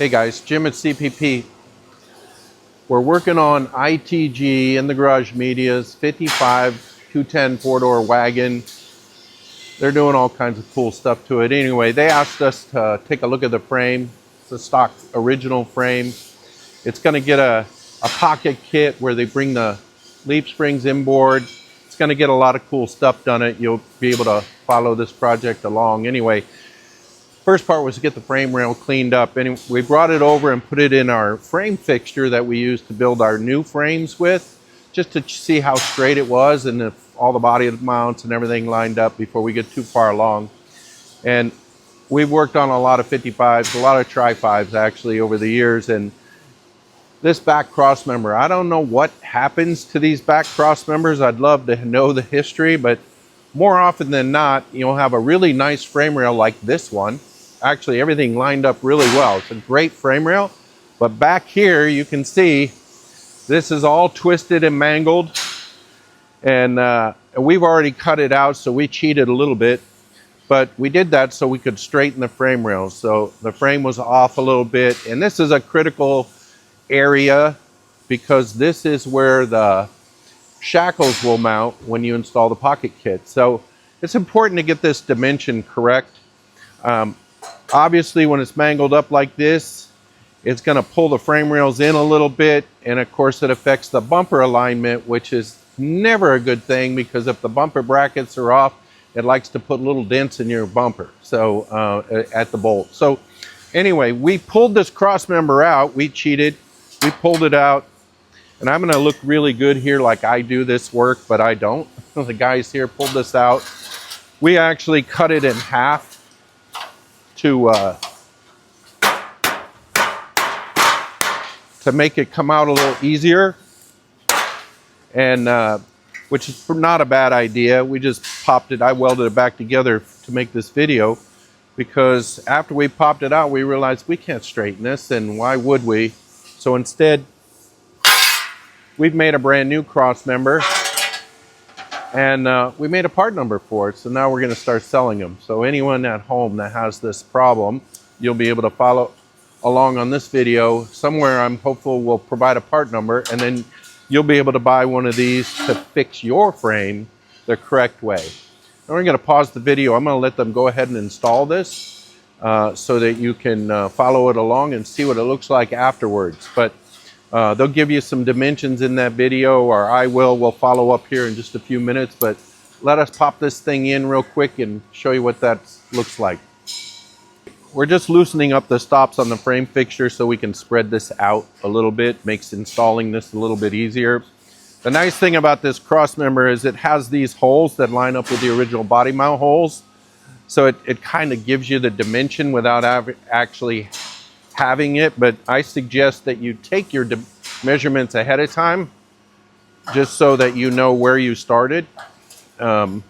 Hey guys, Jim at CPP. We're working on ITG in the Garage Media's 55 210 four-door wagon. They're doing all kinds of cool stuff to it. Anyway, they asked us to take a look at the frame. It's a stock original frame. It's going to get a pocket kit where they bring the leaf springs inboard. It's going to get a lot of cool stuff done. You'll be able to follow this project along. Anyway, first part was to get the frame rail cleaned up. And we brought it over and put it in our frame fixture that we use to build our new frames with, just to see how straight it was and if all the body mounts and everything lined up before we get too far along. And we've worked on a lot of 55s, a lot of tri-5s actually over the years. And this back cross member, I don't know what happens to these back cross members. I'd love to know the history, but more often than not, you'll have a really nice frame rail like this one. Actually, everything lined up really well. It's a great frame rail, but back here you can see this is all twisted and mangled, and we've already cut it out, so we cheated a little bit, but we did that so we could straighten the frame rail. So the frame was off a little bit, and this is a critical area because this is where the shackles will mount when you install the pocket kit. So it's important to get this dimension correct. Obviously, when it's mangled up like this, it's going to pull the frame rails in a little bit, and of course it affects the bumper alignment, which is never a good thing because if the bumper brackets are off, it likes to put little dents in your bumper, so at the bolt. So anyway, we pulled this cross member out. We cheated. We pulled it out, and I'm going to look really good here like I do this work, but I don't. The guys here pulled this out. We actually cut it in half to make it come out a little easier, and which is not a bad idea. We just popped it. I welded it back together to make this video because after we popped it out, we realized we can't straighten this, and why would we? So instead, we've made a brand new cross member, and we made a part number for it. So now we're going to start selling them. So anyone at home that has this problem, you'll be able to follow along on this video. Somewhere I'm hopeful we'll provide a part number, and then you'll be able to buy one of these to fix your frame the correct way. Now we're going to pause the video. I'm going to let them go ahead and install this so that you can follow it along and see what it looks like afterwards. But they'll give you some dimensions in that video, or I will. We'll follow up here in just a few minutes, but let us pop this thing in real quick and show you what that looks like. We're just loosening up the stops on the frame fixture so we can spread this out a little bit. Makes installing this a little bit easier. The nice thing about this cross member is it has these holes that line up with the original body mount holes. So it kind of gives you the dimension without actually having it, but I suggest that you take your measurements ahead of time just so that you know where you started. And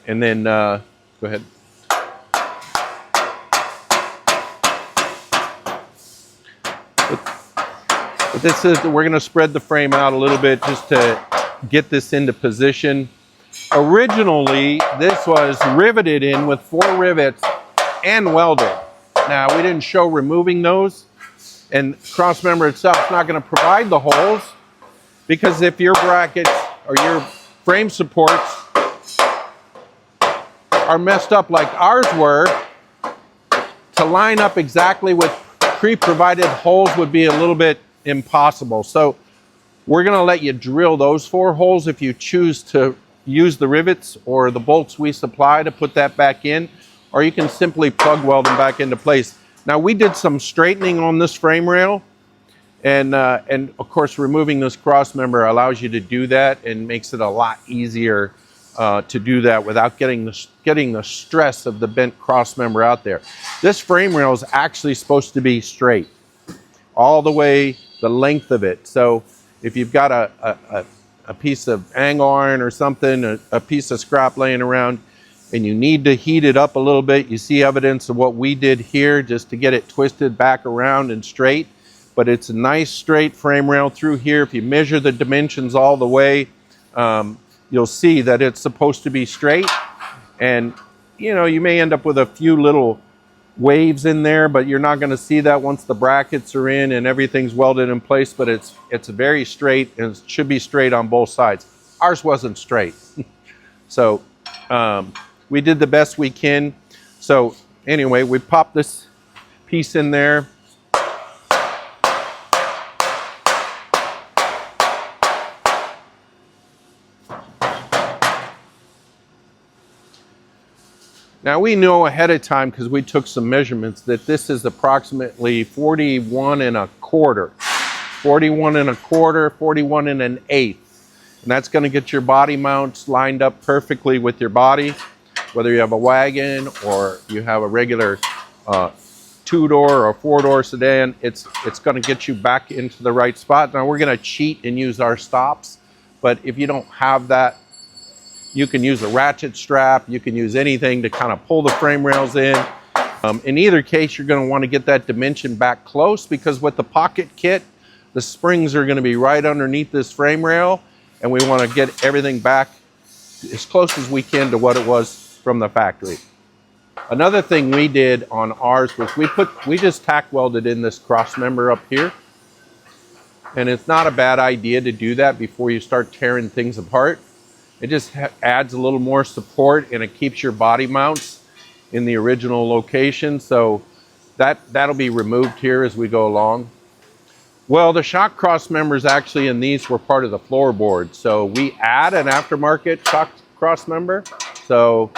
then go ahead. But this is, we're going to spread the frame out a little bit just to get this into position. Originally, this was riveted in with 4 rivets and welded. Now, we didn't show removing those, and cross member itself is not going to provide the holes, because if your brackets or your frame supports are messed up like ours were, to line up exactly with pre-provided holes would be a little bit impossible. So we're going to let you drill those 4 holes if you choose to use the rivets or the bolts we supply to put that back in, or you can simply plug weld them back into place. Now, we did some straightening on this frame rail, and of course removing this cross member allows you to do that and makes it a lot easier to do that without getting the stress of the bent cross member out there. This frame rail is actually supposed to be straight all the way the length of it. So if you've got a piece of angle iron or something, a piece of scrap laying around, and you need to heat it up a little bit, you see evidence of what we did here just to get it twisted back around and straight. But it's a nice straight frame rail through here. If you measure the dimensions all the way, you'll see that it's supposed to be straight. And you know, you may end up with a few little waves in there, but you're not going to see that once the brackets are in and everything's welded in place. But it's very straight, and it should be straight on both sides. Ours wasn't straight. So we did the best we can. So anyway, we popped this piece in there. Now we know ahead of time, because we took some measurements, that this is approximately 41 1/4, 41 1/4, 41 1/8. And that's going to get your body mounts lined up perfectly with your body, whether you have a wagon or you have a regular 2-door or 4-door sedan. It's going to get you back into the right spot. Now we're going to cheat and use our stops, but if you don't have that, you can use a ratchet strap. You can use anything to kind of pull the frame rails in. In either case, you're going to want to get that dimension back close, because with the pocket kit, the springs are going to be right underneath this frame rail, and we want to get everything back as close as we can to what it was from the factory. Another thing we did on ours was we just tack welded in this cross member up here. And it's not a bad idea to do that before you start tearing things apart. It just adds a little more support, and it keeps your body mounts in the original location. So that'll be removed here as we go along. Well, the shock cross members actually in these were part of the floorboard. So we add an aftermarket shock cross member. So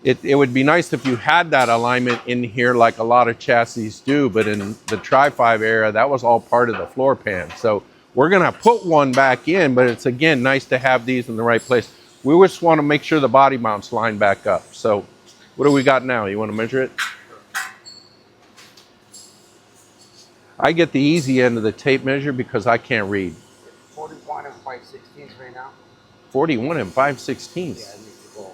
it would be nice if you had that alignment in here like a lot of chassis do, but in the Tri-5 era, that was all part of the floor pan. So we're gonna put one back in, but it's again nice to have these in the right place. We just want to make sure the body mounts line back up. So what do we got now? You want to measure it? I get the easy end of the tape measure because I can't read. 41 5/16 right now. 41 5/16. Yeah, I need to go.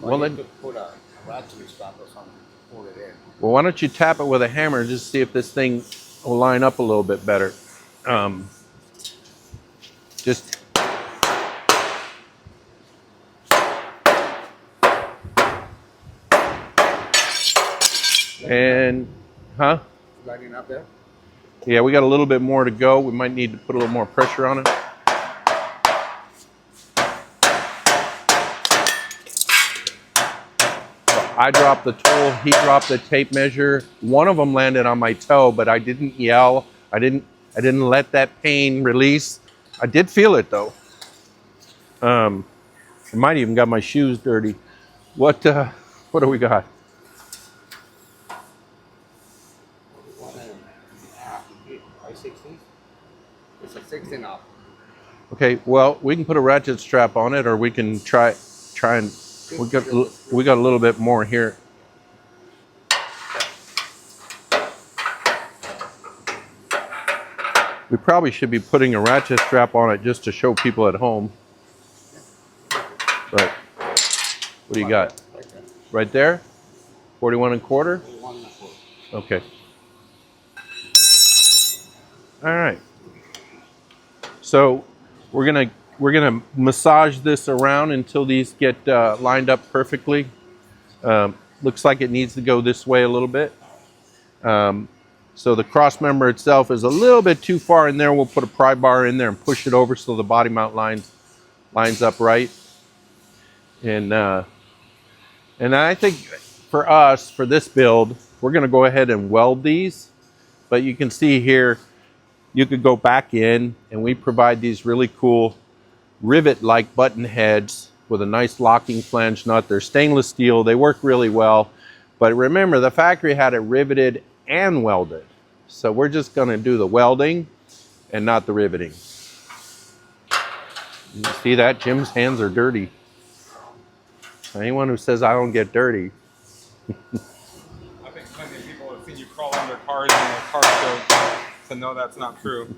Well, I need then, to put a ratchet strap or something to pull it in. well, why don't you tap it with a hammer and just see if this thing will line up a little bit better. Just and Lining up there? yeah, we got a little bit more to go. We might need to put a little more pressure on it. I dropped the tool, he dropped the tape measure. One of them landed on my toe, but I didn't yell. I didn't let that pain release. I did feel it though. I might even got my shoes dirty. What do we got? 5/16. It's a 16 up. Okay, well, we can put a ratchet strap on it, or we can try and we got a little bit more here. We probably should be putting a ratchet strap on it just to show people at home. But what do you got? Right there? 41 1/4? 41 1/4. Okay. All right. So we're gonna massage this around until these get lined up perfectly. Looks like it needs to go this way a little bit. So the cross member itself is a little bit too far in there. We'll put a pry bar in there and push it over so the body mount lines up right. And I think for us, for this build, we're gonna go ahead and weld these. But you can see here, you could go back in, and we provide these really cool rivet-like button heads with a nice locking flange nut. They're stainless steel. They work really well. But remember, the factory had it riveted and welded. So we're just going to do the welding and not the riveting. You see that? Jim's hands are dirty. Anyone who says I don't get dirty. I think plenty of people have seen you crawl under cars and the car show to know that's not true.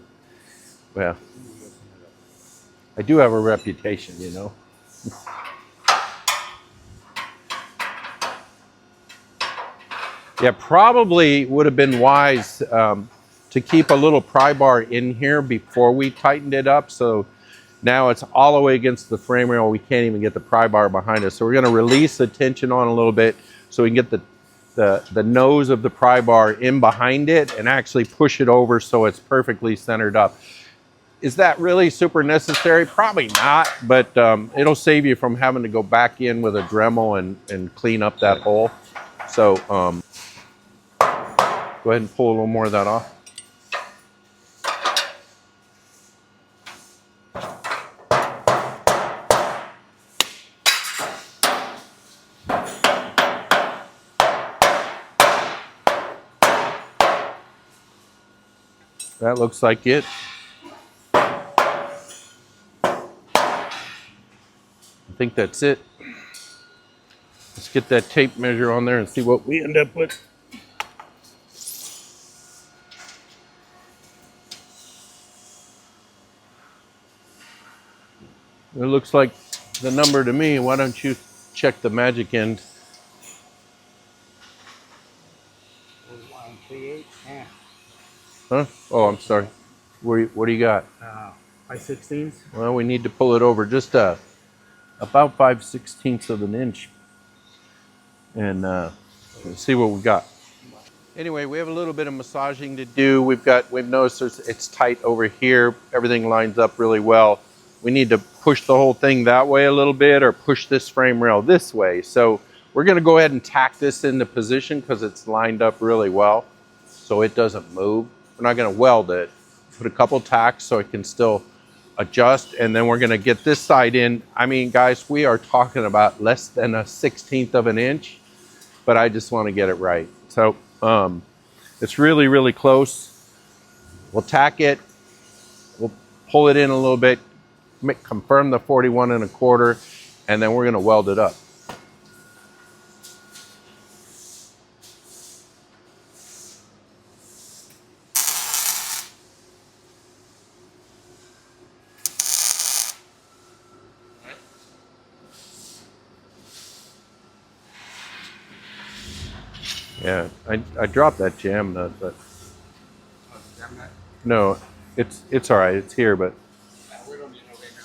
Well, I do have a reputation, you know. Yeah, probably would have been wise to keep a little pry bar in here before we tightened it up. So now it's all the way against the frame rail. We can't even get the pry bar behind us. So we're going to release the tension on a little bit so we can get the nose of the pry bar in behind it and actually push it over so it's perfectly centered up. Is that really super necessary? Probably not, but it'll save you from having to go back in with a Dremel and clean up that hole. So go ahead and pull a little more of that off. That looks like it. I think that's it. Let's get that tape measure on there and see what we end up with. It looks like the number to me. Why don't you check the magic end? 4138. Yeah. Huh? Oh, I'm sorry. What do you got? 5/16. Well, we need to pull it over just about 5/16 of an inch and see what we got. Anyway, we have a little bit of massaging to do. We've noticed it's tight over here. Everything lines up really well. We need to push the whole thing that way a little bit or push this frame rail this way. So we're going to go ahead and tack this into position because it's lined up really well so it doesn't move. We're not going to weld it. Put a couple tacks so it can still adjust, and then we're going to get this side in. I mean, guys, we are talking about less than a 1/16 of an inch, but I just want to get it right. So it's really, really close. We'll tack it. We'll pull it in a little bit, confirm the 41 1/4, and then we're going to weld it up. Yeah, I dropped that jam nut, but no, it's all right. It's here, but We don't need no right now.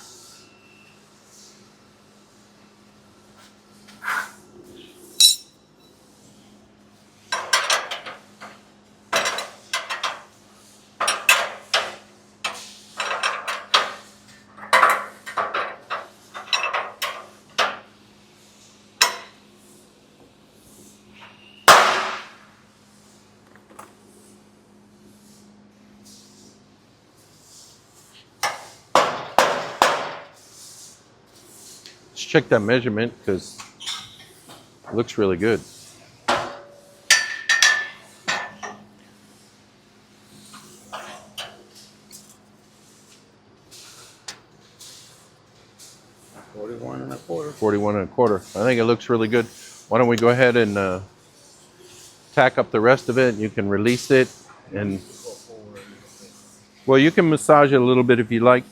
let's check that measurement because it looks really good. Forty-one and a quarter. 41 1/4. I think it looks really good. Why don't we go ahead and tack up the rest of it? You can release it, and well, you can massage it a little bit if you like.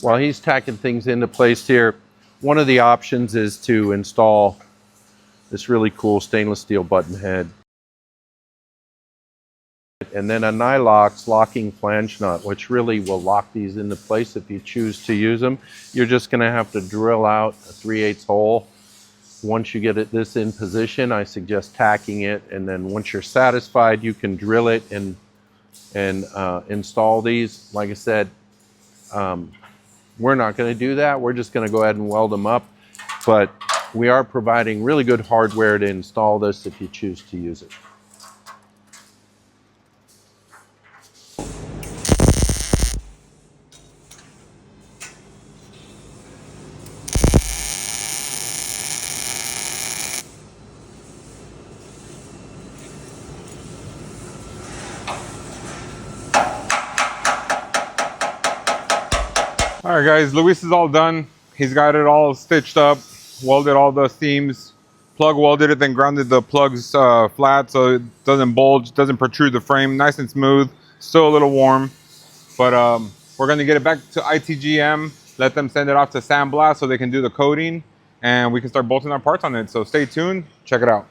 While he's tacking things into place here, one of the options is to install this really cool stainless steel button head. And then a Nylox locking flange nut, which really will lock these into place if you choose to use them. You're just going to have to drill out a 3/8 hole. Once you get this in position, I suggest tacking it. And then once you're satisfied, you can drill it and install these. Like I said, we're not going to do that. We're just going to go ahead and weld them up. But we are providing really good hardware to install this if you choose to use it. All right, guys, Luis is all done. He's got it all stitched up, welded all the seams, plug welded it, then grounded the plugs flat so it doesn't bulge, doesn't protrude the frame. Nice and smooth, still a little warm. But we're gonna get it back to ITGM, let them send it off to sandblast so they can do the coating, and we can start bolting our parts on it. So stay tuned, check it out.